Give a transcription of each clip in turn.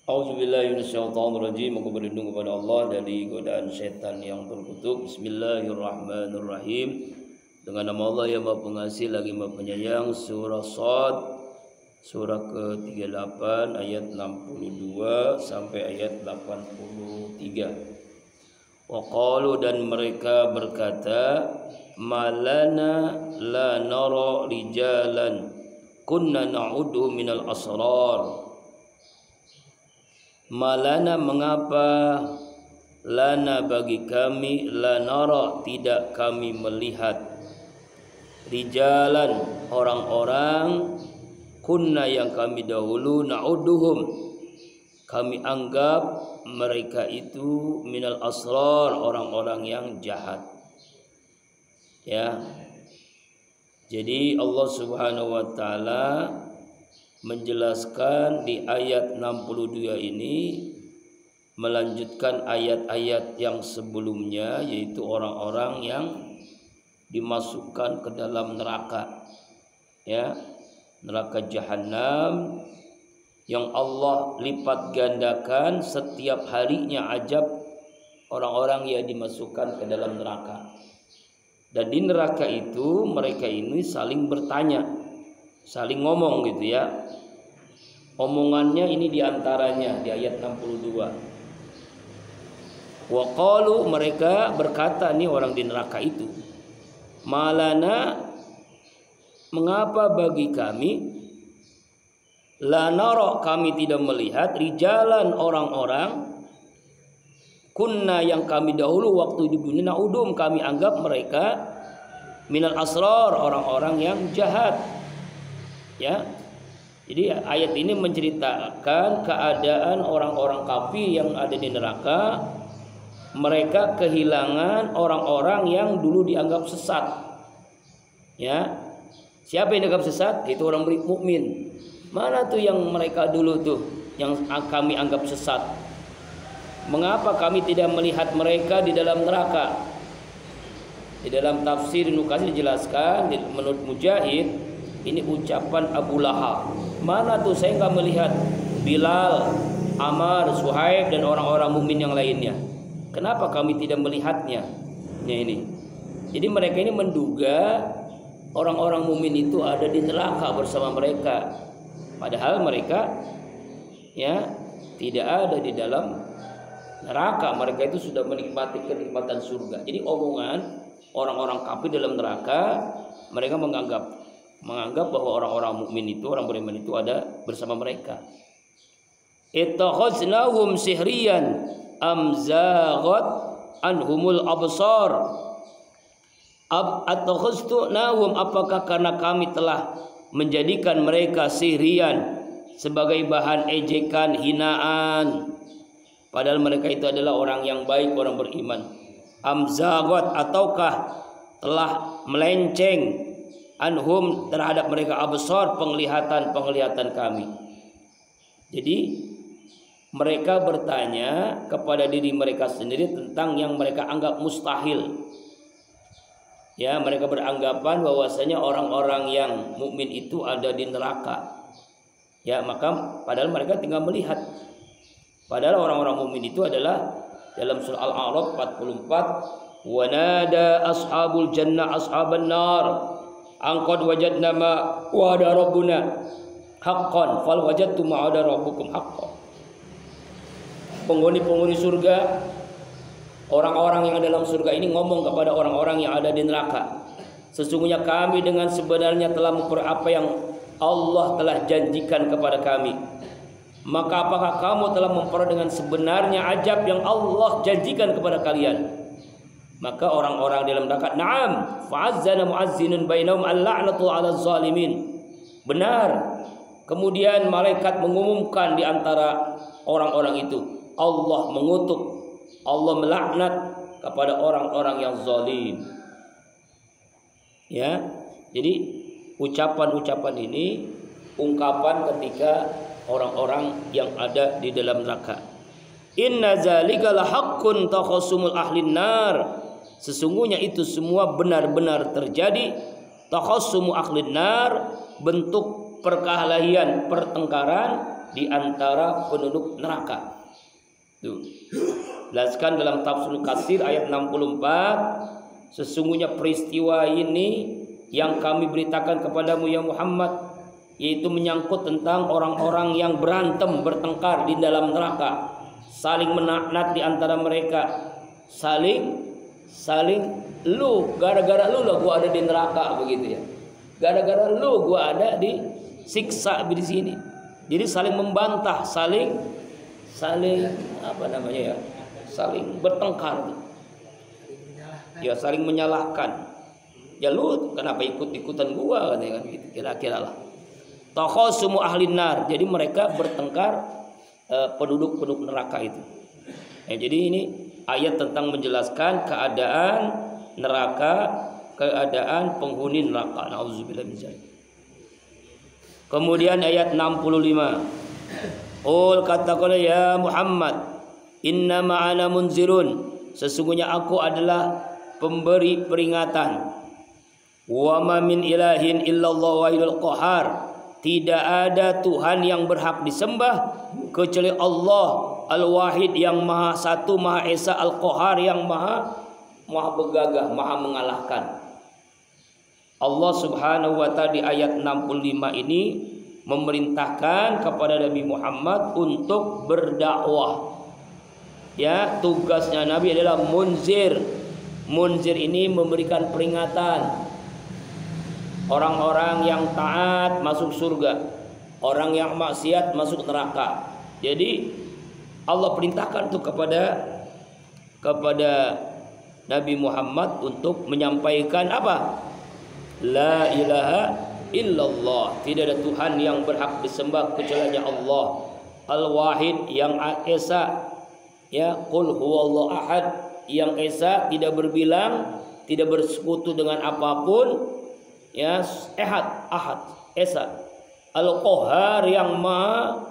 Auzubillahi minasyaitonirrajim. Aku berlindung kepada Allah dari godaan setan yang terkutuk. Bismillahirrahmanirrahim. Dengan nama Allah yang Maha Pengasih lagi Maha Penyayang. Surah Shad, surah ke-38 ayat 62 sampai ayat 83. Wa qalu, dan mereka berkata, malana la nara rijalan kunna na'udhu minal asrar. Malana, mengapa, lana bagi kami, la nara tidak kami melihat, rijalan orang-orang, kunna yang kami dahulu, na'udduhum kami anggap mereka itu, minal asrar orang-orang yang jahat. Ya. Jadi Allah Subhanahu wa taala menjelaskan di ayat 62 ini melanjutkan ayat-ayat yang sebelumnya, yaitu orang-orang yang dimasukkan ke dalam neraka, ya, neraka jahanam yang Allah lipat gandakan setiap harinya ajab orang-orang yang dimasukkan ke dalam neraka. Dan di neraka itu mereka ini saling bertanya, saling ngomong gitu ya. Omongannya ini diantaranya di ayat 62. Wa qalu, mereka berkata, nih orang di neraka itu, malana mengapa bagi kami, la nara kami tidak melihat, rijalan orang-orang, kunna yang kami dahulu waktu di dunia, naudum kami anggap mereka, minal asrar orang-orang yang jahat. Ya. Jadi ayat ini menceritakan keadaan orang-orang kafir yang ada di neraka. Mereka kehilangan orang-orang yang dulu dianggap sesat. Ya. Siapa yang dianggap sesat? Itu orang mukmin. Mana tuh yang mereka dulu tuh yang kami anggap sesat? Mengapa kami tidak melihat mereka di dalam neraka? Di dalam tafsir Ibnu Katsir dijelaskan, menurut Mujahid, ini ucapan Abu Lahab. Mana tuh saya nggak melihat Bilal, Ammar, Suhaib dan orang-orang mukmin yang lainnya. Kenapa kami tidak melihatnya? Ya ini. Jadi mereka ini menduga orang-orang mukmin itu ada di neraka bersama mereka. Padahal mereka ya tidak ada di dalam neraka. Mereka itu sudah menikmati kenikmatan surga. Jadi omongan orang-orang kafir dalam neraka, mereka menganggap bahwa orang-orang mukmin itu, orang beriman itu ada bersama mereka. Ittakhaznahum sihriyan am zaghat anhumul absar. Attakhaznahum, apakah karena kami telah menjadikan mereka sihriyan sebagai bahan ejekan, hinaan, padahal mereka itu adalah orang yang baik, orang beriman. Am zaghat, ataukah telah melenceng, anhum terhadap mereka, absar penglihatan kami. Jadi mereka bertanya kepada diri mereka sendiri tentang yang mereka anggap mustahil. Ya, mereka beranggapan bahwasanya orang-orang yang mukmin itu ada di neraka. Ya, maka padahal mereka tinggal melihat. Padahal orang-orang mukmin itu adalah dalam surah Al-A'raf 44, wa nada ashabul jannah ashaban nar angqad wajadna ma wa'ada rabbuna haqqan fal wajadtum ma wa'ada rabbukum haqqan. Penghuni-penghuni surga, orang-orang yang ada dalam surga ini ngomong kepada orang-orang yang ada di neraka, sesungguhnya kami dengan sebenarnya telah memperoleh apa yang Allah telah janjikan kepada kami. Maka apakah kamu telah memperoleh dengan sebenarnya ajab yang Allah janjikan kepada kalian? Maka orang-orang dalam neraka, na'am, fa'azzana mu'azzinun bainahum al-la'natu 'alal zalimin. Benar. Kemudian malaikat mengumumkan di antara orang-orang itu, Allah mengutuk, Allah melaknat kepada orang-orang yang zalim. Ya. Jadi ucapan-ucapan ini ungkapan ketika orang-orang yang ada di dalam neraka. Inna zalika lahaqqun takhasumul ahlin nar. Sesungguhnya itu semua benar-benar terjadi. Takhassumu ahlin nar, bentuk perkelahian, pertengkaran di antara penduduk neraka. Tuh. Jelaskan dalam Tafsir Katsir ayat 64, sesungguhnya peristiwa ini yang kami beritakan kepadamu ya Muhammad, yaitu menyangkut tentang orang-orang yang berantem bertengkar di dalam neraka, saling menaknat di antara mereka, saling lu gara-gara lu lah gua ada di neraka begitu ya. Gara-gara lu gua ada di siksa di sini. Jadi saling membantah, saling apa namanya ya? Saling bertengkar. Ya saling menyalahkan. Ya lu kenapa ikut-ikutan gua katanya kan gitu. Kira-kira lah. Takhasumu ahlin nar. Jadi mereka bertengkar penduduk neraka itu. Jadi ini ayat tentang menjelaskan keadaan neraka, keadaan penghuni neraka. Nauzubillah min dzalik. Kemudian ayat 65. Katakanlah ya Muhammad, inna ma'ana munzirun, sesungguhnya aku adalah pemberi peringatan. Wa ma min ilahin illallah wahidul qahar, tidak ada Tuhan yang berhak disembah kecuali Allah Al-Wahid yang Maha Satu, Maha Esa, Al-Qahar yang Maha begagah, Maha mengalahkan. Allah Subhanahu wa taala di ayat 65 ini memerintahkan kepada Nabi Muhammad untuk berdakwah. Ya, tugasnya Nabi adalah munzir. Munzir ini memberikan peringatan. Orang-orang yang taat masuk surga, orang yang maksiat masuk neraka. Jadi Allah perintahkan itu kepada Nabi Muhammad untuk menyampaikan apa? La ilaha illallah, tidak ada Tuhan yang berhak disembah kecuali Allah Al-Wahid yang Esa, ya, Qul huwallahu ahad yang Esa, tidak berbilang, tidak bersekutu dengan apapun, ya, ahad Esa, Al-Qahar yang maha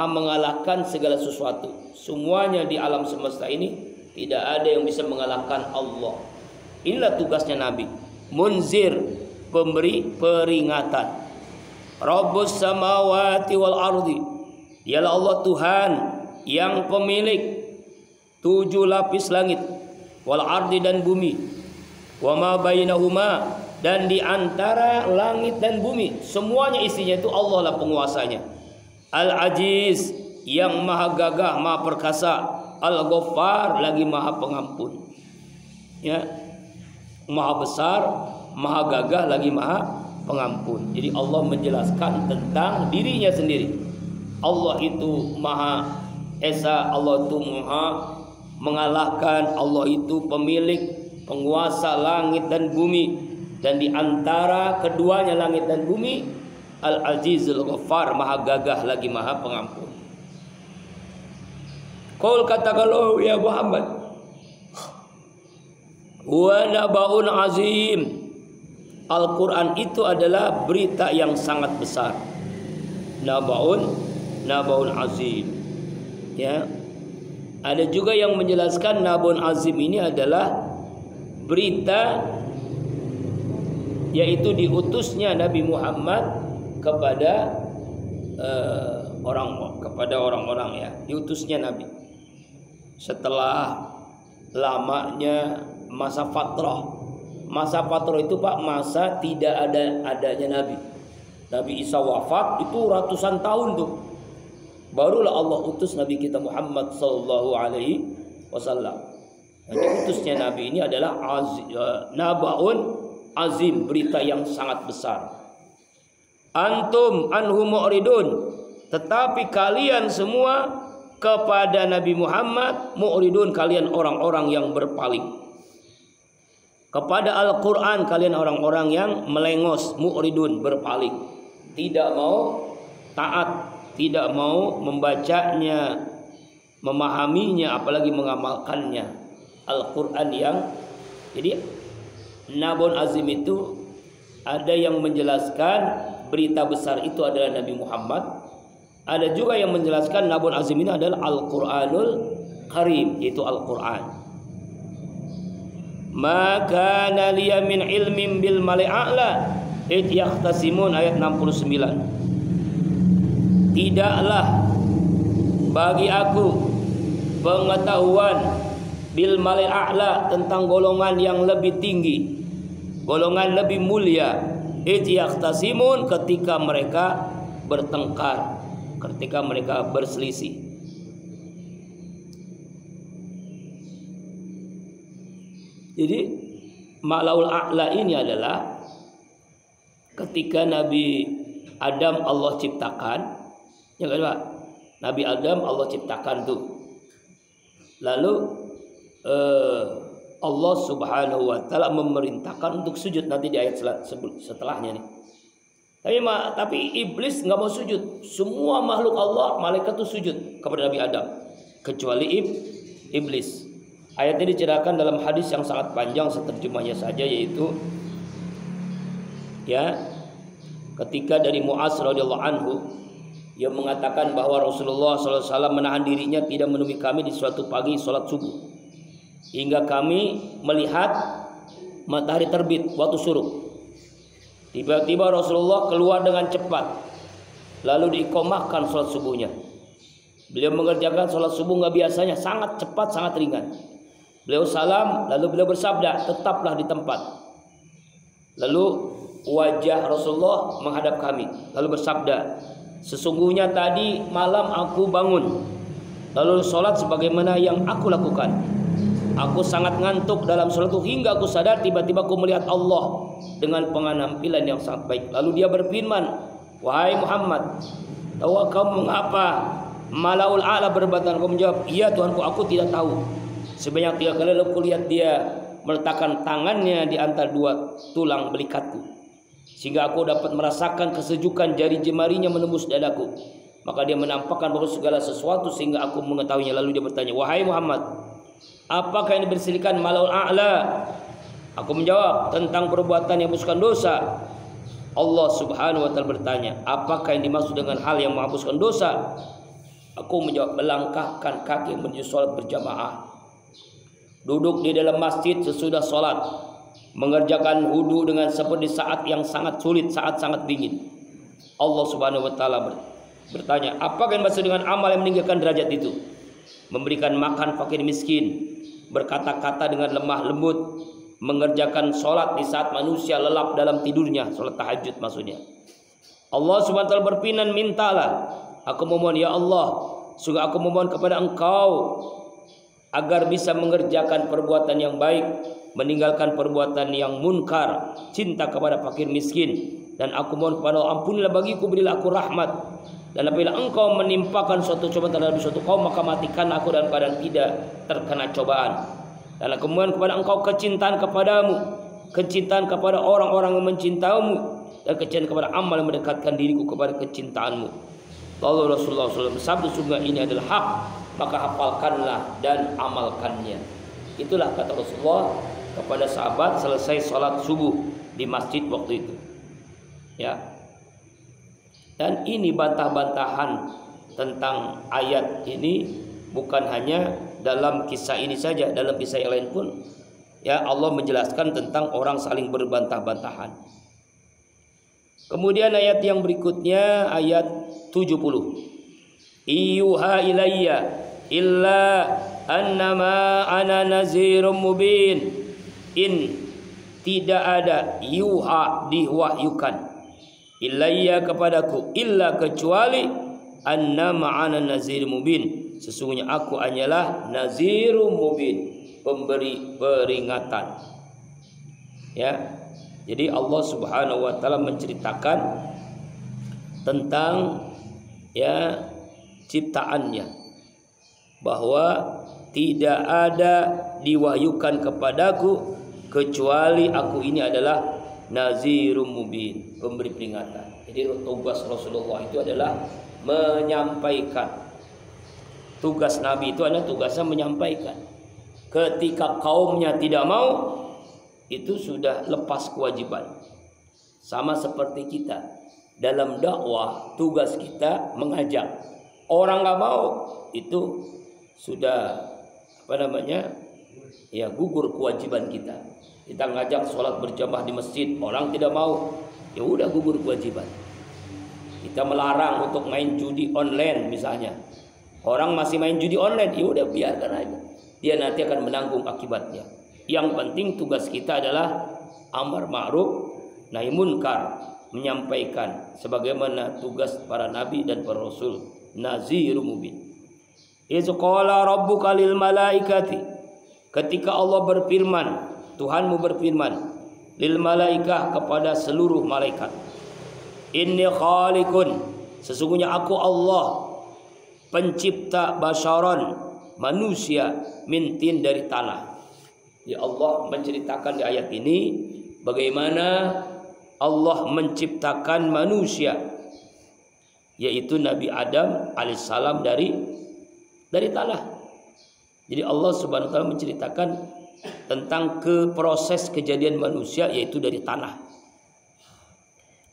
mengalahkan segala sesuatu. Semuanya di alam semesta ini tidak ada yang bisa mengalahkan Allah. Inilah tugasnya Nabi, munzir, pemberi peringatan. Rabbus samawati wal ardi, dialah Allah Tuhan yang pemilik 7 lapis langit, wal ardi dan bumi, wa ma bainahuma, dan di antara langit dan bumi semuanya isinya itu Allah lah penguasanya. Al-Aziz yang maha gagah, maha perkasa, Al-Ghaffar lagi maha pengampun. Ya, maha besar, maha gagah lagi maha pengampun. Jadi Allah menjelaskan tentang dirinya sendiri. Allah itu maha esa, Allah itu maha mengalahkan, Allah itu pemilik, penguasa langit dan bumi, dan di antara keduanya langit dan bumi, Al-Azizul Ghaffar, maha gagah lagi maha pengampun. Qaul, katakanlah ya Muhammad, wa nabaun azim, Al-Quran itu adalah berita yang sangat besar. Nabaun azim. Ya. Ada juga yang menjelaskan nabaun azim ini adalah berita, yaitu diutusnya Nabi Muhammad kepada orang-orang, ya, diutusnya Nabi setelah lamanya masa fatrah. Masa fatrah itu, Pak, masa tidak adanya Nabi. Nabi Isa wafat itu ratusan tahun tuh. Barulah Allah utus Nabi kita Muhammad sallallahu alaihi wasallam. Jadi utusnya Nabi ini adalah nabaun azim, berita yang sangat besar. Antum anhu mu'ridun, tetapi kalian semua kepada Nabi Muhammad mu'ridun, kalian orang-orang yang berpaling. Kepada Al-Quran kalian orang-orang yang melengos, mu'ridun, berpaling, tidak mau taat, tidak mau membacanya, memahaminya, apalagi mengamalkannya. Al-Quran yang, jadi Nabun Azim itu ada yang menjelaskan berita besar itu adalah Nabi Muhammad. Ada juga yang menjelaskan Nabun Azim ini adalah Al-Quranul Karim, yaitu Al-Quran. Maka naliya min ilmin bil malai'a'la id yahtasimun, ayat 69. tidaklah bagi aku pengetahuan bil malil a'la tentang golongan yang lebih tinggi, golongan lebih mulia, yaqtasimun ketika mereka bertengkar, ketika mereka berselisih. Jadi Ma'laul a'la ini adalah ketika Nabi Adam Allah ciptakan, ya kan Pak? Nabi Adam Allah ciptakan tuh. Lalu Allah Subhanahu wa taala memerintahkan untuk sujud nanti di ayat setelahnya nih. Tapi iblis nggak mau sujud. Semua makhluk Allah, malaikat tuh sujud kepada Nabi Adam, kecuali iblis. Ayat ini diceritakan dalam hadis yang sangat panjang, seterjemahnya saja, yaitu ya ketika dari Mu'az radhiyallahu anhu, ia mengatakan bahwa Rasulullah SAW menahan dirinya tidak menemui kami di suatu pagi sholat subuh, hingga kami melihat matahari terbit waktu syuruk. Tiba-tiba Rasulullah keluar dengan cepat, lalu diiqamahkan sholat subuhnya. Beliau mengerjakan sholat subuh nggak biasanya, sangat cepat, sangat ringan. Beliau salam, lalu beliau bersabda, tetaplah di tempat. Lalu wajah Rasulullah menghadap kami, lalu bersabda, sesungguhnya tadi malam aku bangun, lalu sholat sebagaimana yang aku lakukan. Aku sangat ngantuk dalam sholat itu hingga aku sadar, tiba-tiba aku melihat Allah dengan penampilan yang sangat baik. Lalu dia berfirman, wahai Muhammad, tahu kamu mengapa Malaul a'la berbantahan? Aku menjawab, iya Tuhanku, aku tidak tahu. Sebanyak 3 kali lalu kulihat dia meletakkan tangannya di antara 2 tulang belikatku, sehingga aku dapat merasakan kesejukan jari jemarinya menembus dadaku. Maka dia menampakkan bahwa segala sesuatu sehingga aku mengetahuinya. Lalu dia bertanya, wahai Muhammad, apakah yang dibersihkan Malaul a'la? Aku menjawab, tentang perbuatan yang menghapuskan dosa. Allah Subhanahu wa taala bertanya, apakah yang dimaksud dengan hal yang menghapuskan dosa? Aku menjawab, melangkahkan kaki menuju sholat berjamaah, duduk di dalam masjid sesudah sholat, mengerjakan wudu dengan seperti saat yang sangat sulit, saat sangat dingin. Allah Subhanahu wa taala bertanya, apakah yang dimaksud dengan amal yang meninggikan derajat itu? Memberikan makan fakir miskin, berkata-kata dengan lemah lembut, mengerjakan sholat di saat manusia lelap dalam tidurnya, sholat tahajud maksudnya. Allah Subhanahu wa taala berfirman, mintalah, aku memohon ya Allah, sungguh aku memohon kepada Engkau agar bisa mengerjakan perbuatan yang baik, meninggalkan perbuatan yang munkar, cinta kepada fakir miskin, dan aku mohon kepada Allah, ampunilah bagiku, berilah aku rahmat, dan apabila Engkau menimpakan suatu cobaan terhadap suatu kaum, maka matikan aku dalam keadaan tidak terkena cobaan. Dan aku mohon kepada Engkau kecintaan kepadamu, kecintaan kepada orang-orang yang mencintaimu, dan kecintaan kepada amal yang mendekatkan diriku kepada kecintaanmu. Lalu Rasulullah SAW bersabda, sungguh ini adalah hak, maka hafalkanlah dan amalkannya. Itulah kata Rasulullah kepada sahabat selesai sholat subuh di masjid waktu itu. Ya. Dan ini bantah-bantahan tentang ayat ini bukan hanya dalam kisah ini saja, dalam kisah yang lain pun ya Allah menjelaskan tentang orang saling berbantah-bantahan. Kemudian ayat yang berikutnya ayat 70. Iyuha ilayya illa annama ana nazirum mubin. Tidak ada yuha, diwahyukan, ilayya kepadaku, illa kecuali annama ana nazirum mubin, sesungguhnya aku hanyalah nazirum mubin, pemberi peringatan. Ya. Jadi Allah Subhanahu wa taala menceritakan tentang ya ciptaannya, bahwa tidak ada diwahyukan kepadaku kecuali aku ini adalah nazirum mubin, pemberi peringatan. Jadi tugas Rasulullah itu adalah menyampaikan. Tugas Nabi itu adalah tugasnya menyampaikan. Ketika kaumnya tidak mau, itu sudah lepas kewajiban. Sama seperti kita dalam dakwah, tugas kita mengajak. Orang nggak mau, itu sudah ya gugur kewajiban kita. Kita ngajak sholat berjamaah di masjid, orang tidak mau, ya udah gugur kewajiban. Kita melarang untuk main judi online misalnya. Orang masih main judi online, ya udah biarkan aja. Dia nanti akan menanggung akibatnya. Yang penting tugas kita adalah amar ma'ruf nahi munkar, menyampaikan sebagaimana tugas para nabi dan para rasul. Nazirun mubin. Iz qala rabbuka lil malaikati, ketika Allah berfirman, Tuhanmu berfirman, lil malaikah, kepada seluruh malaikat, inni khaliqun, sesungguhnya aku Allah pencipta basyaron, manusia, mintin, dari tanah. Ya, Allah menceritakan di ayat ini bagaimana Allah menciptakan manusia, yaitu Nabi Adam alaihissalam dari tanah. Jadi Allah subhanahu wa ta'ala menceritakan tentang proses kejadian manusia, yaitu dari tanah.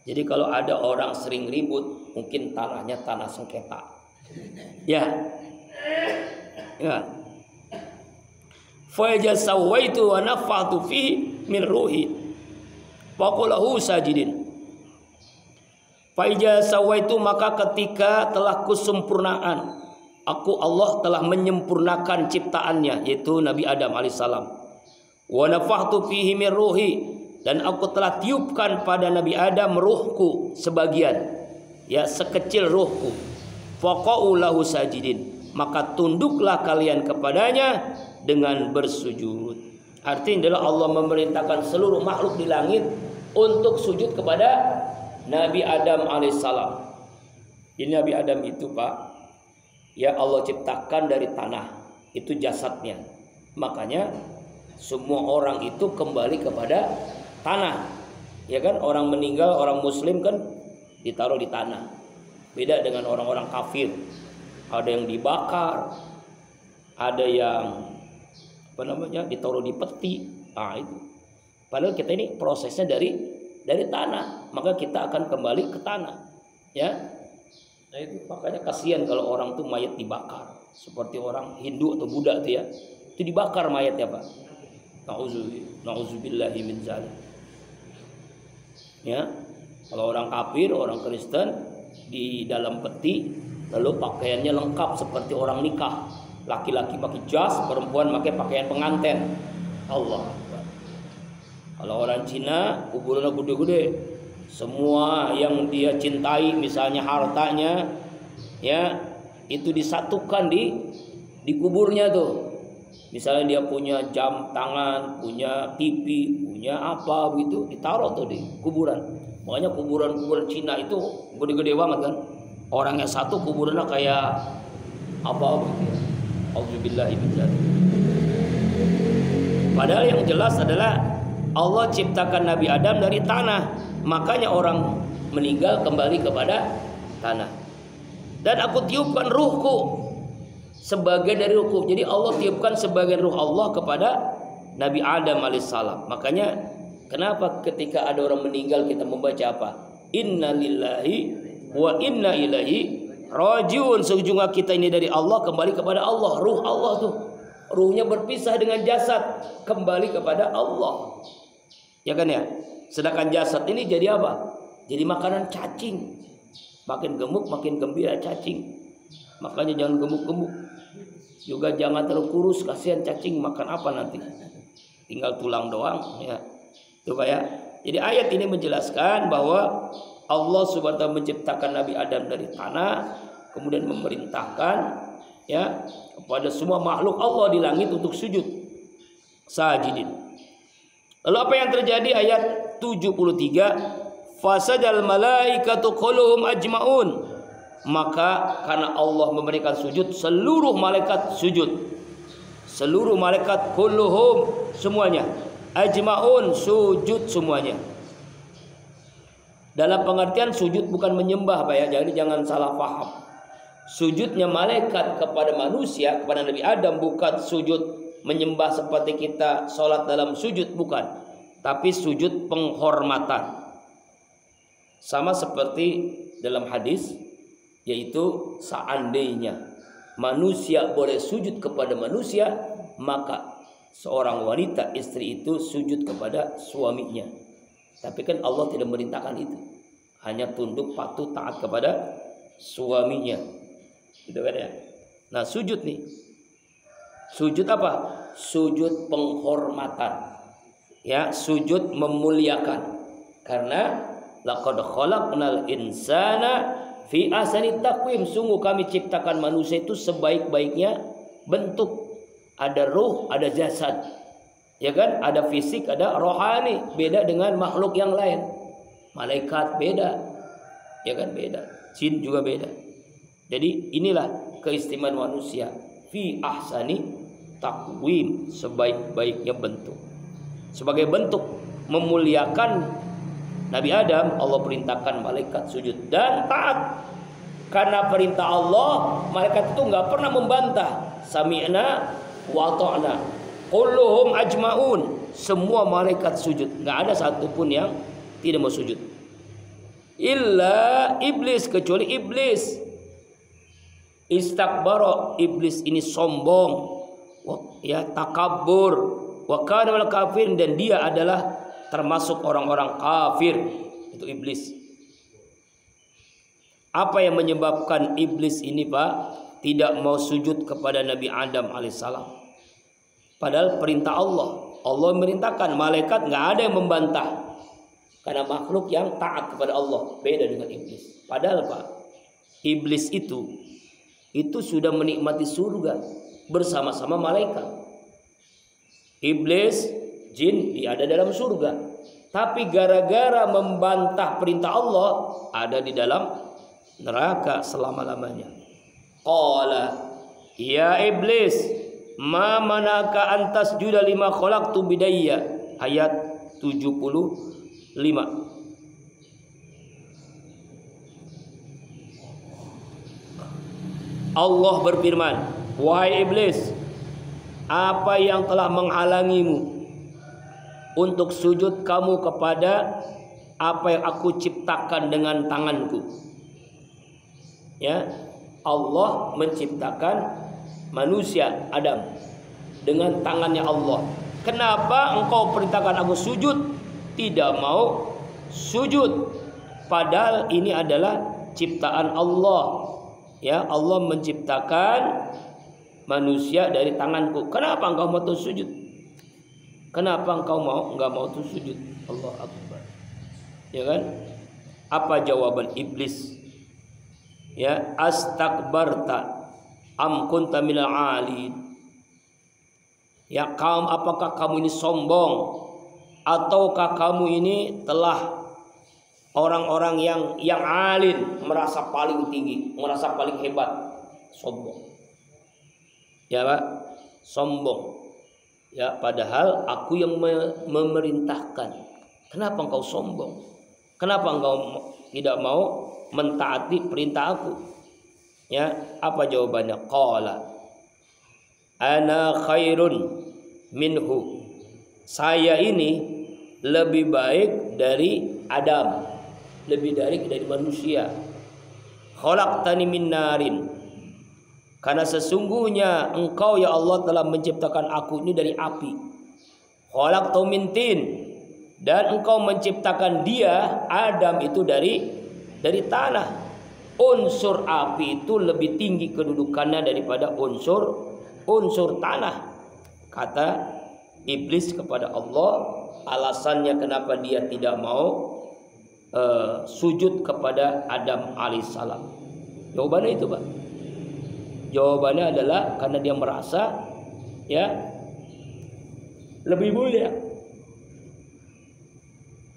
Jadi kalau ada orang sering ribut, mungkin tanahnya tanah sengketa. Ya. Fa jazawaitu wa nafa'tu fihi min ruhi faqalahu sajidin. Fa jazawaitu, maka ketika telah kusempurnaan, aku Allah telah menyempurnakan ciptaannya, yaitu Nabi Adam alaihissalam. Wa nafa'tu fihi min ruhi, dan aku telah tiupkan pada Nabi Adam ruhku sebagian, ya, sekecil ruhku. Faqa'u lahu sajidin, maka tunduklah kalian kepadanya dengan bersujud. Artinya adalah Allah memerintahkan seluruh makhluk di langit untuk sujud kepada Nabi Adam alaihissalam. Ini Nabi Adam itu, Pak, ya, Allah ciptakan dari tanah, itu jasadnya. Makanya semua orang itu kembali kepada tanah, ya kan? Orang meninggal, orang muslim kan ditaruh di tanah. Beda dengan orang-orang kafir. Ada yang dibakar, ada yang ditaruh di peti. Nah, itu. Padahal kita ini prosesnya dari tanah, maka kita akan kembali ke tanah, ya. Nah, itu makanya kasihan kalau orang tuh mayat dibakar, seperti orang Hindu atau Buddha tuh, ya. Itu dibakar mayatnya, Pak. Nauzubillahi min dzalik. Ya. Kalau orang kafir, orang Kristen di dalam peti, lalu pakaiannya lengkap seperti orang nikah. Laki-laki pakai jas, perempuan pakai pakaian pengantin. Allah. Kalau orang Cina, kuburannya gede-gede. Semua yang dia cintai, misalnya hartanya, ya, itu disatukan di kuburnya tuh. Misalnya dia punya jam tangan, punya TV, punya apa begitu, ditaruh tuh di kuburan. Makanya kuburan Cina itu gede-gede banget kan. Orangnya satu, kuburannya kayak apa begitu. Auzubillahi min dzalik. Padahal yang jelas adalah Allah ciptakan Nabi Adam dari tanah. Makanya orang meninggal kembali kepada tanah. Dan aku tiupkan ruhku, sebagian dari ruhku. Jadi Allah tiupkan sebagian ruh Allah kepada Nabi Adam alaihissalam. Makanya kenapa ketika ada orang meninggal kita membaca apa? Inna lillahi wa inna ilaihi rajiun. Sejujurnya kita ini dari Allah, kembali kepada Allah. Ruh Allah tuh, ruhnya berpisah dengan jasad, kembali kepada Allah, ya kan ya. Sedangkan jasad ini jadi apa? Jadi makanan cacing. Makin gemuk makin gembira cacing. Makanya jangan gemuk-gemuk, juga jangan terlalu kurus, kasihan cacing makan apa nanti, tinggal tulang doang, ya. Coba ya. Jadi ayat ini menjelaskan bahwa Allah subhanahu wa ta'ala menciptakan Nabi Adam dari tanah, kemudian memerintahkan, ya, kepada semua makhluk Allah di langit untuk sujud, sajidin. Lalu apa yang terjadi? Ayat 73, fasajal malaikatu kulluhum ajmaun, maka karena Allah memberikan sujud, seluruh malaikat sujud. Seluruh malaikat kulluhum, semuanya, ajmaun, sujud semuanya. Dalam pengertian sujud bukan menyembah, Pak, ya. Jadi jangan salah paham. Sujudnya malaikat kepada manusia, kepada Nabi Adam, bukan sujud menyembah seperti kita sholat dalam sujud, bukan. Tapi sujud penghormatan. Sama seperti dalam hadis, yaitu seandainya manusia boleh sujud kepada manusia, maka seorang wanita, istri itu sujud kepada suaminya. Tapi kan Allah tidak merintahkan itu. hanya tunduk patuh taat kepada suaminya. Gitu kan ya. Nah, sujud nih. Sujud apa? Sujud penghormatan. Ya, sujud memuliakan. Karena laqad khalaqnal insana fi ahsani taqwim. Sungguh kami ciptakan manusia itu sebaik-baiknya bentuk. Ada ruh, ada jasad. Ya kan? Ada fisik, ada rohani. Beda dengan makhluk yang lain. Malaikat beda. Ya kan? Beda. Jin juga beda. Jadi inilah keistimewaan manusia. Fi ahsani taqwim, sebaik-baiknya bentuk. Sebagai bentuk memuliakan Nabi Adam, Allah perintahkan malaikat sujud dan taat. Karena perintah Allah, malaikat itu nggak pernah membantah. Sami'na wa ta'na. Kulluhum ajma'un. Semua malaikat sujud, nggak ada satupun yang tidak mau sujud. Illa iblis, kecuali iblis. Istakbara, iblis ini sombong, ya, takabbur, wa kana minal kafirin, dan dia adalah termasuk orang-orang kafir. Itu iblis. Apa yang menyebabkan iblis ini, Pak, tidak mau sujud kepada Nabi Adam alaihissalam? Padahal perintah Allah. Allah merintahkan, malaikat nggak ada yang membantah. Karena makhluk yang taat kepada Allah, beda dengan iblis. Padahal, Pak, iblis itu sudah menikmati surga bersama-sama malaikat. Iblis, jin, dia ada dalam surga. Tapi gara-gara membantah perintah Allah, ada di dalam neraka selama-lamanya. Qala, ya iblis, ma manaka antas juda lima khalaqtu bidayya. Ayat 75. Allah berfirman, wahai iblis, apa yang telah menghalangimu untuk sujud kamu kepada apa yang aku ciptakan dengan tanganku? Ya, Allah menciptakan manusia Adam dengan tangannya Allah. Kenapa engkau perintahkan aku sujud, tidak mau sujud? Padahal ini adalah ciptaan Allah. Ya, Allah menciptakan manusia dari tanganku. Kenapa engkau mau sujud? Kenapa engkau enggak mau sujud? Allah Akbar. Ya kan? Apa jawaban iblis? Ya, astakbarta am kunta minal alin. Ya, apakah kamu ini sombong, ataukah kamu ini telah orang-orang yang alin, merasa paling tinggi, merasa paling hebat? Sombong. Ya, Pak, sombong. Ya, padahal aku yang memerintahkan. Kenapa engkau sombong? Kenapa engkau tidak mau mentaati perintah aku? Ya, apa jawabannya? Qala ana khairun minhu. Saya ini lebih baik dari Adam, lebih dari manusia. Khalaqtani min narin. Karena sesungguhnya engkau ya Allah telah menciptakan aku ini dari api. Khalaqtu min tin. Dan engkau menciptakan dia Adam itu dari tanah. Unsur api itu lebih tinggi kedudukannya daripada unsur tanah. Kata iblis kepada Allah, alasannya kenapa dia tidak mau sujud kepada Adam alaihissalam. Jawabannya itu, Pak. Jawabannya adalah karena dia merasa, ya, lebih mulia,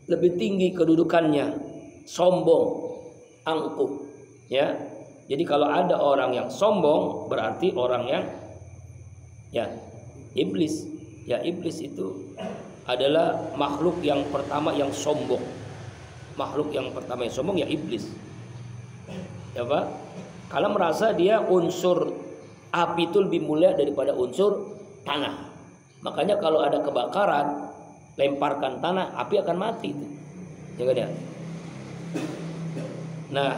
lebih tinggi kedudukannya, sombong, angkuh. Ya, jadi kalau ada orang yang sombong, berarti orang yang, ya, iblis. Ya, iblis itu adalah makhluk yang pertama yang sombong. Makhluk yang pertama yang sombong ya iblis. Ya, Pak. Kalau merasa dia unsur api itu lebih mulia daripada unsur tanah. Makanya kalau ada kebakaran, lemparkan tanah, api akan mati itu. Ya kan ya? Nah,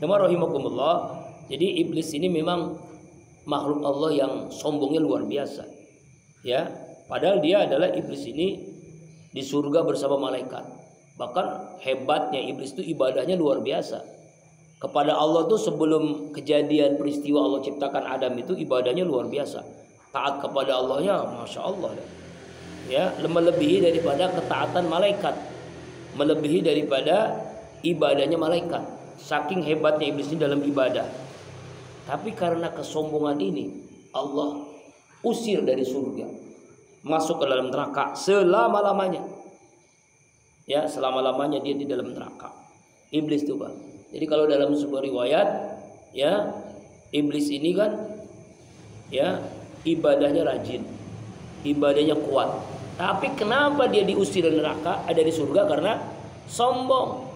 rahimakumullah. Jadi iblis ini memang makhluk Allah yang sombongnya luar biasa. Ya, padahal dia adalah iblis ini di surga bersama malaikat. Bahkan hebatnya iblis itu ibadahnya luar biasa. Kepada Allah tuh sebelum kejadian peristiwa Allah ciptakan Adam itu ibadahnya luar biasa. Taat kepada Allah ya Masya Allah. Ya, melebihi daripada ketaatan malaikat, melebihi daripada ibadahnya malaikat. Saking hebatnya iblis ini dalam ibadah. Tapi karena kesombongan ini Allah usir dari surga, masuk ke dalam neraka selama-lamanya. Ya, selama-lamanya dia di dalam neraka. Iblis itu, Pak. Jadi kalau dalam sebuah riwayat, ya, iblis ini kan ya ibadahnya rajin, ibadahnya kuat. Tapi kenapa dia diusir dari neraka, dari surga? Karena sombong.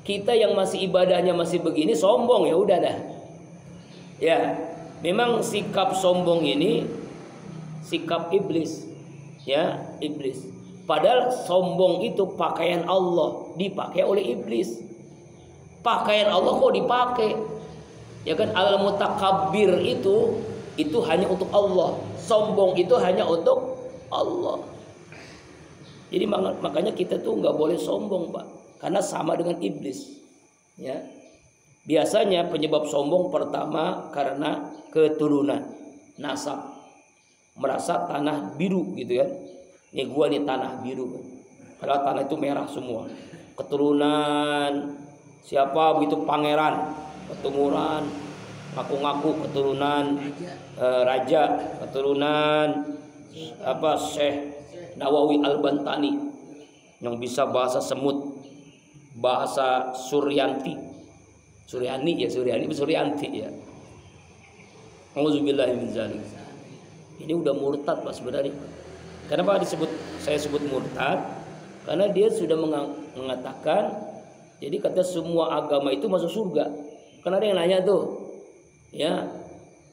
Kita yang masih ibadahnya masih begini sombong, ya udah dah. Ya, memang sikap sombong ini sikap iblis. Ya, iblis. Padahal sombong itu pakaian Allah dipakai oleh iblis. Pakaian Allah kok dipakai? Ya kan, al-mutakabbir itu hanya untuk Allah. Sombong itu hanya untuk Allah. Jadi makanya kita tuh nggak boleh sombong, Pak, karena sama dengan iblis. Ya, biasanya penyebab sombong pertama karena keturunan, nasab, merasa tanah biru gitu kan. Nih gua nih tanah biru, padahal tanah itu merah semua. Keturunan siapa begitu pangeran, keturunan ngaku-ngaku keturunan raja, keturunan apa Syekh Nawawi Al-Bantani yang bisa bahasa semut, bahasa Suryanti, Suryani ya, Suryanti ya. Auzubillahi min zalik. Ini udah murtad, Pak, sebenarnya. Kenapa saya sebut murtad? Karena dia sudah mengatakan, jadi kata semua agama itu masuk surga. Karena ada yang nanya tuh, ya,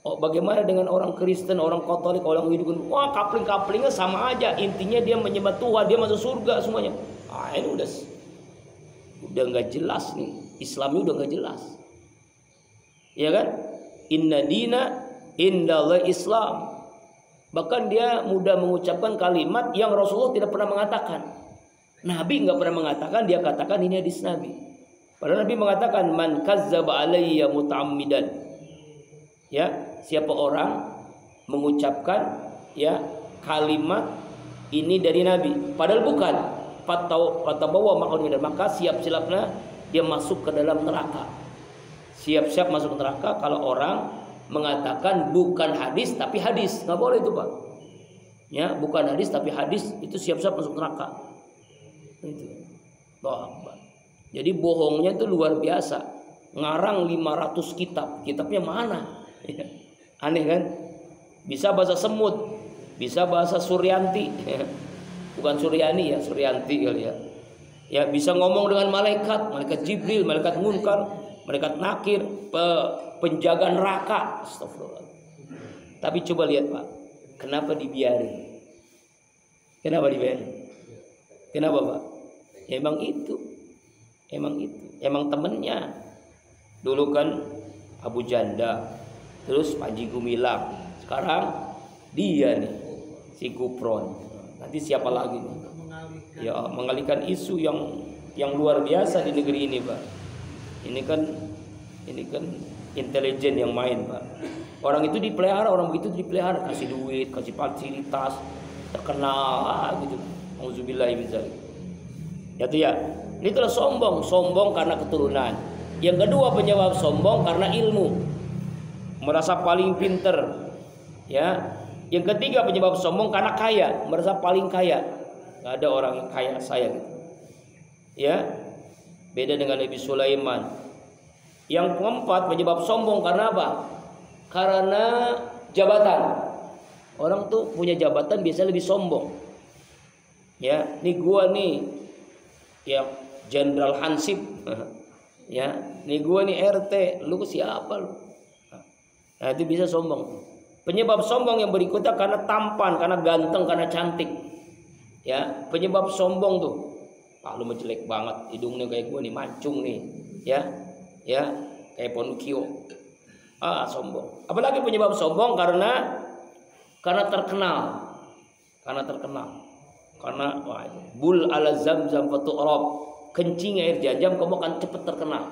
oh, bagaimana dengan orang Kristen, orang Katolik, orang Hindu? Wah, kapling-kaplingnya sama aja. Intinya dia menyembah Tuhan, dia masuk surga semuanya. Ah, ini udah nggak jelas nih. Islamnya udah nggak jelas. Ya kan? Inna dina indallahi Islam. Bahkan dia mudah mengucapkan kalimat yang Rasulullah tidak pernah mengatakan. Nabi nggak pernah mengatakan, dia katakan ini hadis Nabi. Padahal Nabi mengatakan man kazzaba alayya muta'ammidan. Ya, siapa orang mengucapkan ya kalimat ini dari Nabi, padahal bukan, fatabawa maq'adahu, maka siap-siapnya dia masuk ke dalam neraka. Siap-siap masuk ke neraka kalau orang mengatakan bukan hadis tapi hadis. Nggak boleh itu, Pak. Ya, bukan hadis tapi hadis, itu siap-siap masuk neraka. Itu. Jadi bohongnya itu luar biasa. Ngarang 500 kitab. Kitabnya mana? Aneh kan? Bisa bahasa semut, bisa bahasa Suryanti, bukan Suryani ya, Suryanti kali ya. Ya, bisa ngomong dengan malaikat Jibril, malaikat Munkar, malaikat Nakir, penjaga neraka. Astagfirullah. Tapi coba lihat, Pak, kenapa dibiarin? Kenapa dibiarin? Kenapa, Pak? Ya, emang itu, emang temennya. Dulu kan Abu Janda, terus Panji Gumilang, sekarang dia nih si Gupron. Nanti siapa lagi nih? Ya, mengalihkan isu yang luar biasa di negeri ini, Pak. Ini kan intelijen yang main, Pak. Orang itu dipelihara, orang begitu dipelihara, kasih duit, kasih fasilitas, terkenal gitu. Auzubillahi min dzalik. Ya, ini telah sombong karena keturunan. Yang kedua penyebab sombong karena ilmu, merasa paling pinter. Ya, yang ketiga penyebab sombong karena kaya, merasa paling kaya. Gak ada orang yang kaya saya gitu. Ya, beda dengan Nabi Sulaiman. Yang keempat penyebab sombong karena apa? Karena jabatan. Orang tuh punya jabatan biasanya lebih sombong. Ya, nih gua nih, ya Jenderal Hansip. Ya, nih gua nih RT, lu siapa lu? Nah, itu bisa sombong. Penyebab sombong yang berikutnya karena tampan, karena ganteng, karena cantik. Ya, penyebab sombong tuh, ah lu jelek banget, hidungnya kayak gua nih, mancung nih. Ya, kayak Pinocchio. Ah, sombong. Apalagi penyebab sombong karena terkenal. Karena bul ala zamzam fatu'rab. kencing air jam-jam, kamu akan cepat terkenal.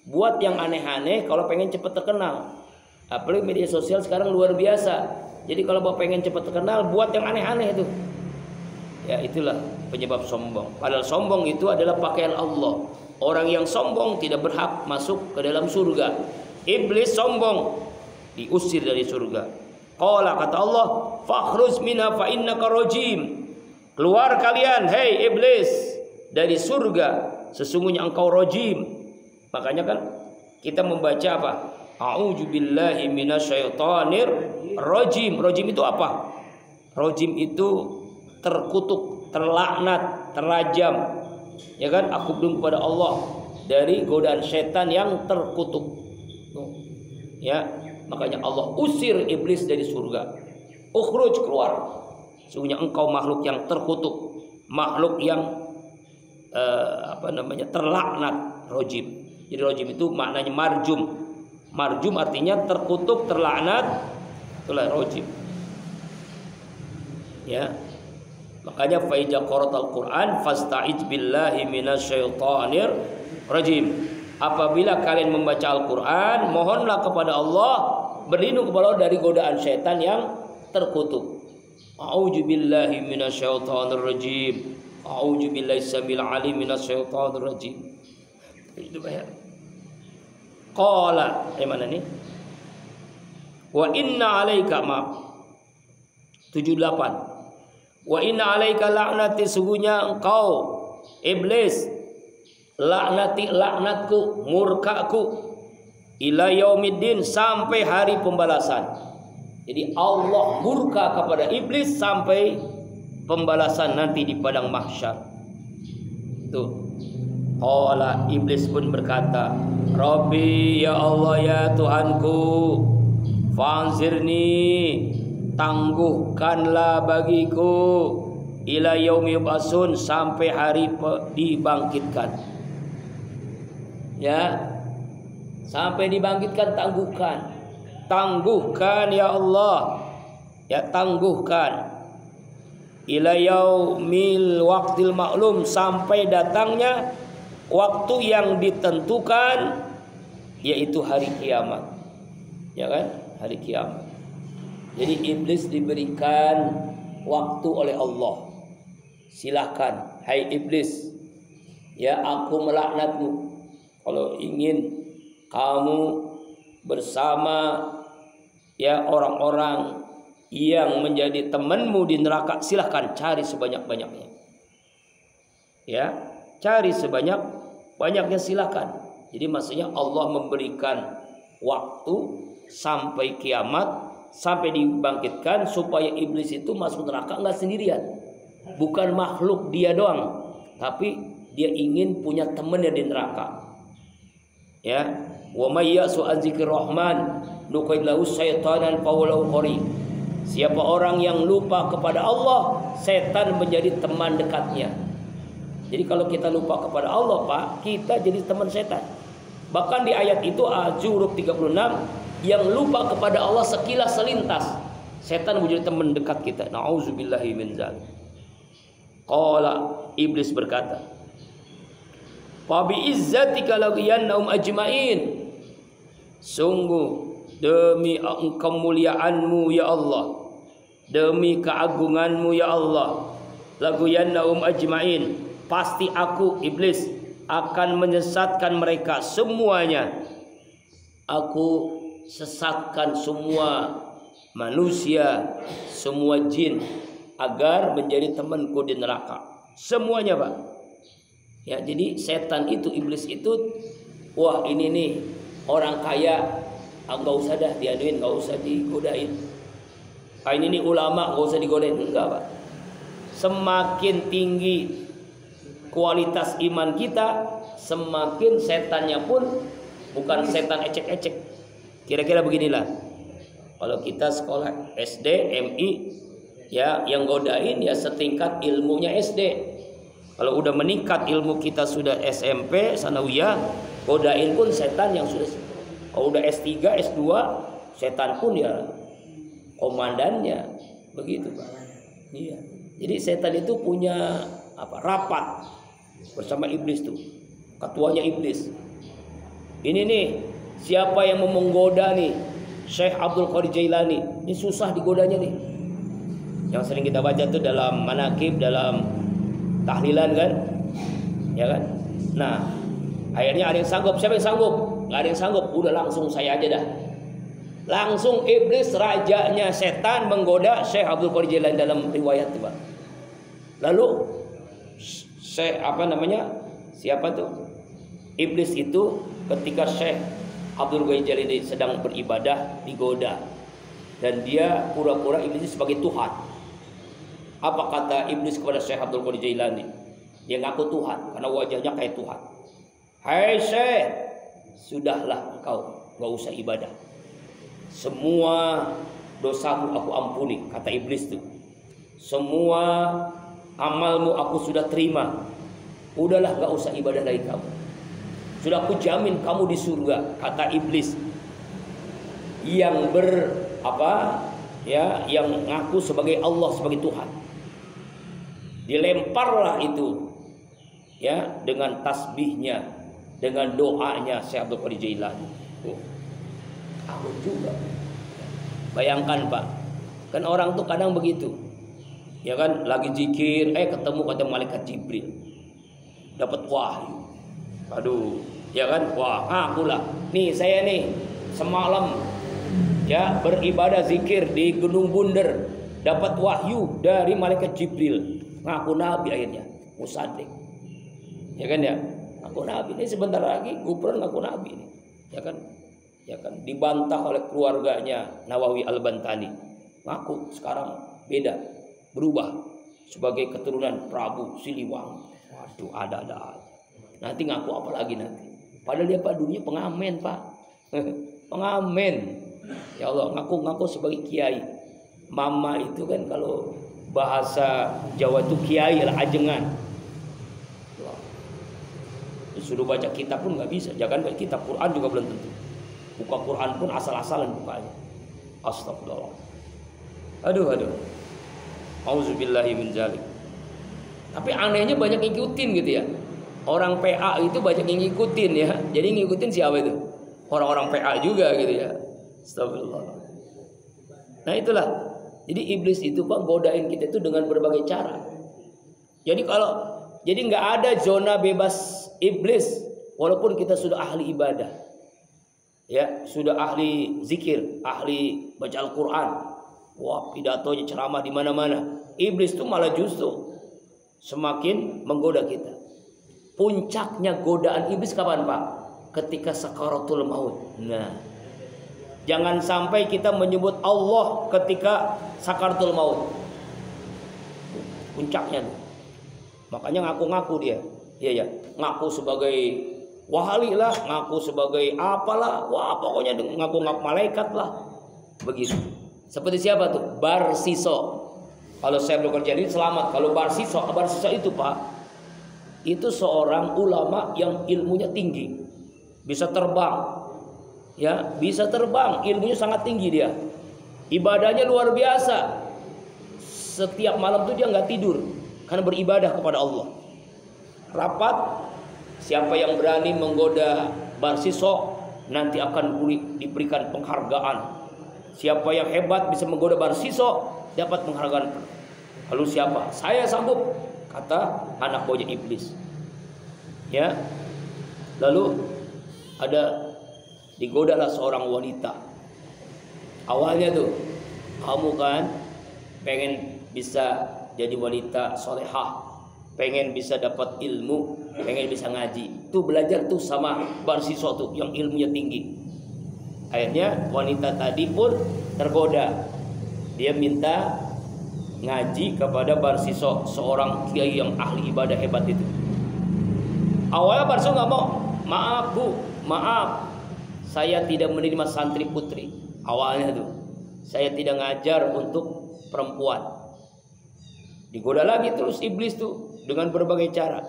Buat yang aneh-aneh kalau pengen cepat terkenal. Apalagi media sosial sekarang luar biasa. Jadi kalau mau pengen cepat terkenal, buat yang aneh-aneh itu. Ya itulah penyebab sombong. Padahal sombong itu adalah pakaian Allah. Orang yang sombong tidak berhak masuk ke dalam surga. Iblis sombong, diusir dari surga. Qala, kata Allah, fakhruj minha fa innaka rajim. Keluar kalian, hei iblis, dari surga, sesungguhnya engkau rajim. Makanya kan kita membaca apa? A'udzubillahi minasyaitonir rajim. Rajim itu apa? Rajim itu terkutuk, terlaknat, terrajam. Ya kan? Aku berlindung kepada Allah dari godaan setan yang terkutuk. Ya, makanya Allah usir iblis dari surga. Ukhruj, keluar. Sesungguhnya engkau makhluk yang terkutuk, makhluk yang terlaknat, rajim. Jadi rajim itu maknanya marjum. Marjum artinya terkutuk, terlaknat, itulah rajim. Ya. Makanya fa iza qara'tal Qur'an fasta'iz billahi minasyaitonir rajim. Apabila kalian membaca Al-Qur'an, mohonlah kepada Allah, berlindung kepada Allah dari godaan syaitan yang terkutuk. A'udzubillahi minasyaitonir rajim. A'udzubillahi samil alim minasyaitonir rajim. Itu banyak. Qala, mana nih? Wa inna 'alaika 78. Wa inna 'alaika la'nati, sungguhnya engkau iblis, laknatku, murkaku, ila yaumiddin, sampai hari pembalasan. Jadi Allah murka kepada iblis sampai pembalasan nanti di padang mahsyar. Tuh. Qala, iblis pun berkata, Rabbi, ya Allah, ya Tuhanku, fanzirni, tangguhkanlah bagiku, ila yaumi yub'atsun, sampai hari dibangkitkan. Ya, sampai dibangkitkan, tangguhkan ya Allah, ya tangguhkan. Ila yaumil waqtil ma'lum, sampai datangnya waktu yang ditentukan, yaitu hari kiamat. Ya kan? Hari kiamat. Jadi iblis diberikan waktu oleh Allah. Silakan, hai iblis, ya aku melaknatmu. Kalau ingin kamu bersama ya orang-orang yang menjadi temanmu di neraka, silahkan cari sebanyak-banyaknya. Ya, cari sebanyak-banyaknya, silahkan. Jadi maksudnya Allah memberikan waktu sampai kiamat, sampai dibangkitkan, supaya iblis itu masuk neraka nggak sendirian. Bukan makhluk dia doang, tapi dia ingin punya temannya di neraka. Ya, wa may ya'su an dzikrir rahman nuqayyid lahu syaitanan fa huwa lahu qarin. Siapa orang yang lupa kepada Allah, setan menjadi teman dekatnya. Jadi kalau kita lupa kepada Allah, Pak, kita jadi teman setan. Bahkan di ayat itu Az-Zukhruf 36, yang lupa kepada Allah sekilas selintas, setan menjadi teman dekat kita. Nauzubillahi min dzalik. Qala, iblis berkata, fa bi izzatika laghiyannahum ajmain. Sungguh demi kemuliaanmu ya Allah, demi keagunganmu ya Allah, laghiyannahum ajmain, pasti aku iblis akan menyesatkan mereka semuanya. Aku sesatkan semua manusia, semua jin, agar menjadi temanku di neraka. Semuanya, Pak. Ya, jadi setan itu, iblis itu, wah ini nih orang kaya, nggak usah dah diaduin, nggak usah digodain. Ini nih ulama, nggak usah digodain. Enggak, Pak. Semakin tinggi kualitas iman kita, semakin setannya pun bukan setan ecek-ecek. Kira-kira beginilah. Kalau kita sekolah SD, MI, ya yang godain ya setingkat ilmunya SD. Kalau udah meningkat ilmu kita sudah SMP, sanawiyah, godain pun setan yang sudah. Kalau udah S3, S2, setan pun ya komandannya. Begitu, Pak. Iya. Jadi setan itu punya rapat. bersama iblis tuh. Ketuanya iblis. Ini nih, siapa yang mau menggoda nih Syekh Abdul Qadir Jailani? Ini susah digodanya nih. Yang sering kita baca tuh dalam manaqib, dalam tahlilan kan? Ya kan? Nah, akhirnya ada yang sanggup. Siapa yang sanggup? Gak ada yang sanggup. Udah langsung saya aja dah. Langsung iblis, rajanya setan, menggoda Syekh Abdul Qadir Jailani dalam riwayat itu, Pak. Lalu Syekh siapa tuh? Iblis itu ketika Syekh Abdul Qadir Jailani sedang beribadah digoda, dan dia pura-pura iblis sebagai Tuhan. Apa kata iblis kepada Syekh Abdul Qadir Jailani? Dia ngaku Tuhan karena wajahnya kayak Tuhan. Hai Syekh, sudahlah engkau gak usah ibadah. Semua dosamu aku ampuni, kata iblis tuh. Semua amalmu aku sudah terima. Udahlah gak usah ibadah lagi kamu. Sudah aku jamin kamu di surga, kata iblis. Yang yang ngaku sebagai Allah, sebagai Tuhan. Dilemparlah itu ya dengan tasbihnya, dengan doanya Syekh Abdul Qadir Jailani. Aku juga. Bayangkan Pak, kan orang tuh kadang begitu. Ya kan, lagi zikir, ketemu kata malaikat Jibril. Dapat wahyu. Aduh, ya kan? Wah, akulah. Nih saya nih semalam ya beribadah zikir di Gunung Bunder, dapat wahyu dari malaikat Jibril. Ngaku nabi akhirnya, musaddiq. Ya kan ya? Ngaku nabi. Ini sebentar lagi Gubernur ngaku nabi nih. Ya kan? Ya kan, dibantah oleh keluarganya Nawawi Al-Bantani. Ngaku sekarang beda, berubah sebagai keturunan Prabu Siliwangi. Waduh, ada aja. Nanti ngaku apa lagi nanti? Padahal dia Pak dunia pengamen Pak. Pengamen. Ya Allah, ngaku sebagai kiai. Mama itu kan kalau bahasa Jawa itu kiai lah, ajengan. Suruh baca kitab pun nggak bisa. Jangan baca kitab, Quran juga belum tentu. Buka Quran pun asal-asalan bukanya. Astagfirullah. Aduh. Auzubillahi min dzalik. Tapi anehnya banyak ngikutin gitu ya. Orang PA itu banyak yang ngikutin ya. Jadi ngikutin siapa itu? Orang-orang PA juga gitu ya. Astagfirullah. Nah itulah. Jadi iblis itu Pak godain kita itu dengan berbagai cara. Jadi nggak ada zona bebas iblis walaupun kita sudah ahli ibadah. Ya, sudah ahli zikir, ahli baca Al-Quran. Wah, pidatonya ceramah di mana-mana. Iblis itu malah justru semakin menggoda kita. Puncaknya godaan iblis kapan Pak? Ketika sakaratul maut. Nah, jangan sampai kita menyebut Allah ketika sakaratul maut. Puncaknya. Makanya ngaku-ngaku dia. Iya, ngaku sebagai wali lah, ngaku sebagai apalah, wah pokoknya ngaku-ngaku malaikat lah, begitu. Seperti siapa tuh? Barsiso. Kalau saya bekerja ini selamat. Kalau Barsiso itu Pak, itu seorang ulama yang ilmunya tinggi, bisa terbang, ya bisa terbang, ilmunya sangat tinggi dia, ibadahnya luar biasa. Setiap malam tuh dia nggak tidur karena beribadah kepada Allah. Rapat. Siapa yang berani menggoda Barsiso nanti akan diberikan penghargaan. Siapa yang hebat bisa menggoda Barsiso dapat penghargaan. Lalu siapa? Saya sanggup, kata anak buahnya iblis. Ya. Lalu ada digodalah seorang wanita. Awalnya tuh kamu kan pengen bisa jadi wanita solehah, pengen bisa dapat ilmu, pengen bisa ngaji. Tuh belajar tuh sama Barsiso tuh yang ilmunya tinggi. Akhirnya wanita tadi pun tergoda. Dia minta ngaji kepada Barsiso, seorang kiai yang ahli ibadah hebat itu. Awalnya Barsiso nggak mau. Maaf Bu, maaf, saya tidak menerima santri putri. Awalnya tuh saya tidak ngajar untuk perempuan. Digoda lagi terus iblis tuh dengan berbagai cara.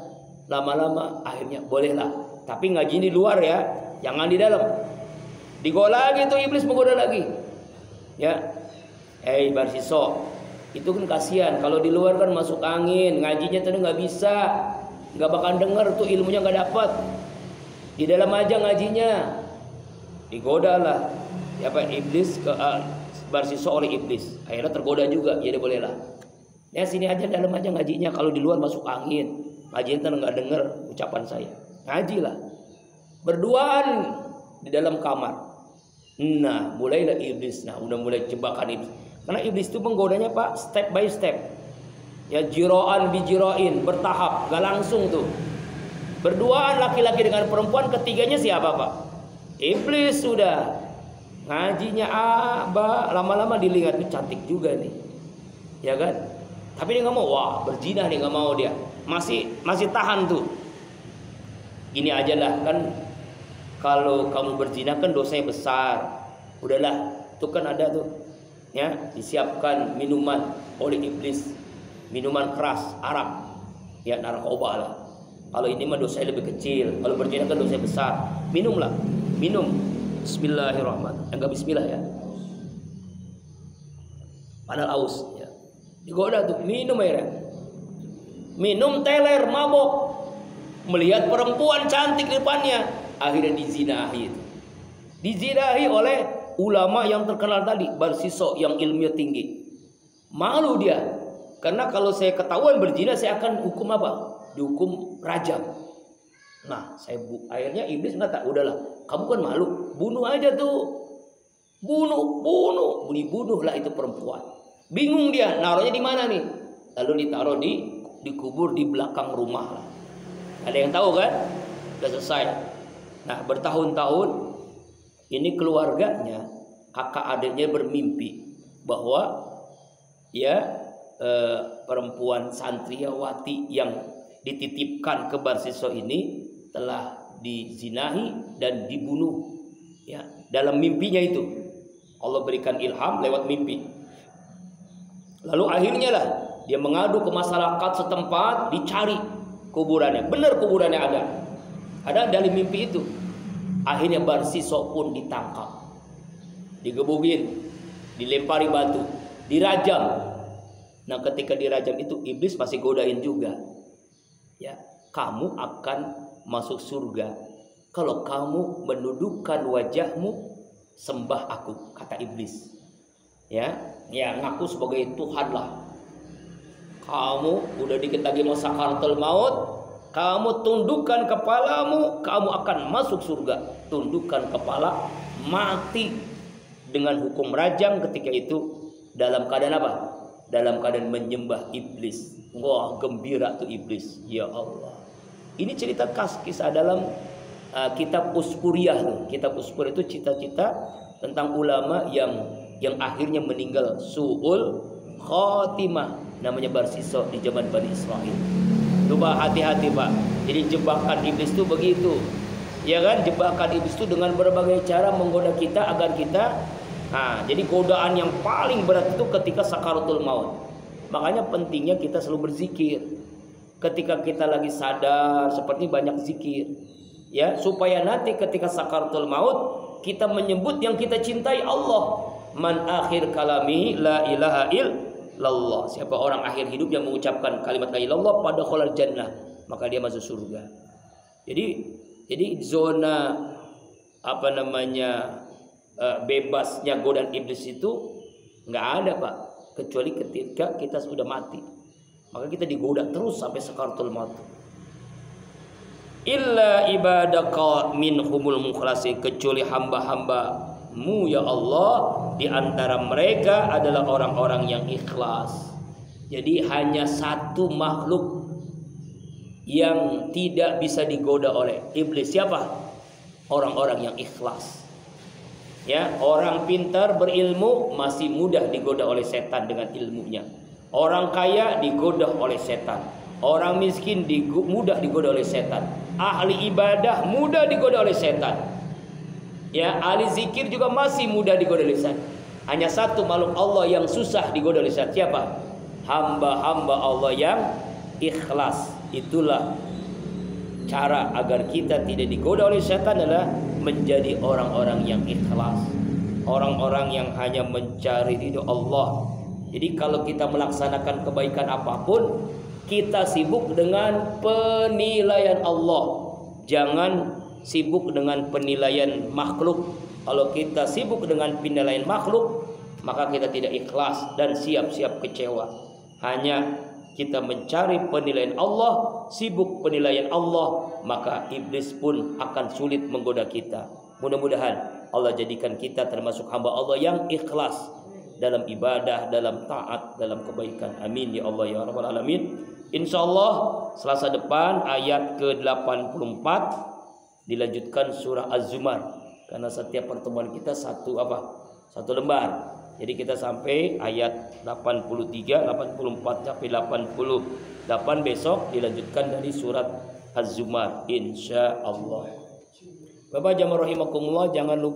Lama-lama akhirnya bolehlah, tapi ngaji di luar ya, jangan di dalam. Digoda lagi tuh iblis, menggoda lagi. Ya, Barsiso, itu kan kasihan kalau di luar kan masuk angin, ngajinya tuh nggak bisa. nggak bakal denger tuh, ilmunya nggak dapat. Di dalam aja ngajinya, digoda lah ya Pak iblis ke bersisa oleh iblis, akhirnya tergoda juga, jadi bolehlah. Ya sini aja dalam aja ngajinya, kalau di luar masuk angin, ngajinya kan nggak denger ucapan saya. Ngajilah berduaan di dalam kamar. Nah mulailah iblis, nah udah mulai jebakan iblis, karena iblis itu menggodanya Pak step by step, ya jiroan bijiroin, bertahap, gak langsung tuh. Berduaan laki-laki dengan perempuan, ketiganya siapa Pak? Iblis. Sudah ngajinya lama-lama dilihat, ini cantik juga nih, ya kan? Tapi dia nggak mau, wah berzina nih, nggak mau dia, masih tahan tuh. Gini aja lah kan, kalau kamu berzina kan dosanya besar, udahlah, tuh kan ada tuh, ya disiapkan minuman oleh iblis, minuman keras, arak, ya narkoba lah. Kalau ini mah dosanya lebih kecil, kalau berzina kan dosanya besar. Minumlah, minum. Bismillahirrahmanirrahim. Enggak bismillah ya. Padahal aus ya. Digoda tuh, minum airnya. Minum teler, mabok. Melihat perempuan cantik di depannya, akhirnya dizinahi. Dizinahi oleh ulama yang terkenal tadi, Barsiso yang ilmunya tinggi. Malu dia. Karena kalau saya ketahuan berzina, saya akan hukum apa? Dihukum rajam. Nah, akhirnya iblis kata, udahlah, kamu kan malu, bunuh aja tuh, bunuhlah itu perempuan. Bingung dia, naruhnya di mana nih? Lalu ditaruh dikubur di belakang rumah. Ada yang tahu kan? Udah selesai. Nah, bertahun-tahun ini keluarganya, kakak adiknya bermimpi bahwa ya perempuan santriwati yang dititipkan ke Barsiso ini telah dizinahi dan dibunuh, ya dalam mimpinya itu Allah berikan ilham lewat mimpi. Lalu akhirnya lah dia mengadu ke masyarakat setempat, dicari kuburannya, benar kuburannya ada dari mimpi itu. Akhirnya Barsiso pun ditangkap, digebukin, dilempari batu, dirajam. Nah ketika dirajam itu iblis masih godain juga, ya kamu akan masuk surga kalau kamu menundukkan wajahmu sembah aku, kata iblis. Ya ngaku sebagai Tuhan lah. Kamu udah dikit lagi mau sakaratul maut, kamu tundukkan kepalamu, kamu akan masuk surga. Tundukkan kepala, mati dengan hukum rajam ketika itu dalam keadaan apa? Dalam keadaan menyembah iblis. Wah gembira tuh iblis, ya Allah. Ini cerita kisah dalam kitab Uspuriyah. Kitab Uspuriyah itu cita-cita tentang ulama yang akhirnya meninggal su'ul khotimah, namanya Barsiso di zaman Bani Israil. Coba hati-hati Pak. Jadi jebakan iblis itu begitu, ya kan? Jebakan iblis itu dengan berbagai cara menggoda kita agar kita jadi godaan yang paling berat itu ketika sakaratul maut. Makanya pentingnya kita selalu berzikir. Ketika kita lagi sadar, seperti banyak zikir, ya, supaya nanti ketika sakaratul maut kita menyebut yang kita cintai Allah. Man akhir kalami la ilaha illallah. Siapa orang akhir hidup yang mengucapkan kalimat la ilaha illallah pada khalal jannah, maka dia masuk surga. Jadi zona bebasnya godaan iblis itu nggak ada Pak, kecuali ketika kita sudah mati, maka kita digoda terus sampai sakaratul maut. Illa ibadaka minhumul mukhlasin, kecuali hamba-hambamu ya Allah, di antara mereka adalah orang-orang yang ikhlas. Jadi hanya satu makhluk yang tidak bisa digoda oleh iblis, siapa? Orang-orang yang ikhlas. Ya, orang pintar berilmu masih mudah digoda oleh setan dengan ilmunya. Orang kaya digoda oleh setan. Orang miskin mudah digoda oleh setan. Ahli ibadah mudah digoda oleh setan. Ya, ahli zikir juga masih mudah digoda oleh setan. Hanya satu makhluk Allah yang susah digoda oleh setan. Siapa? Hamba-hamba Allah yang ikhlas. Itulah cara agar kita tidak digoda oleh setan, adalah menjadi orang-orang yang ikhlas, orang-orang yang hanya mencari ridho Allah. Jadi kalau kita melaksanakan kebaikan apapun, kita sibuk dengan penilaian Allah. Jangan sibuk dengan penilaian makhluk. Kalau kita sibuk dengan penilaian makhluk, maka kita tidak ikhlas dan siap-siap kecewa. Hanya kita mencari penilaian Allah, sibuk penilaian Allah, maka iblis pun akan sulit menggoda kita. Mudah-mudahan Allah jadikan kita termasuk hamba Allah yang ikhlas dalam ibadah, dalam taat, dalam kebaikan. Amin ya Allah ya rabbal alamin. Insyaallah Selasa depan ayat ke-84 dilanjutkan surah Az-Zumar, karena setiap pertemuan kita satu lembar. Jadi kita sampai ayat 83, 84 sampai 88, besok dilanjutkan dari surat Az-Zumar insyaallah. Bapak jamaah rahimakumullah, jangan lupa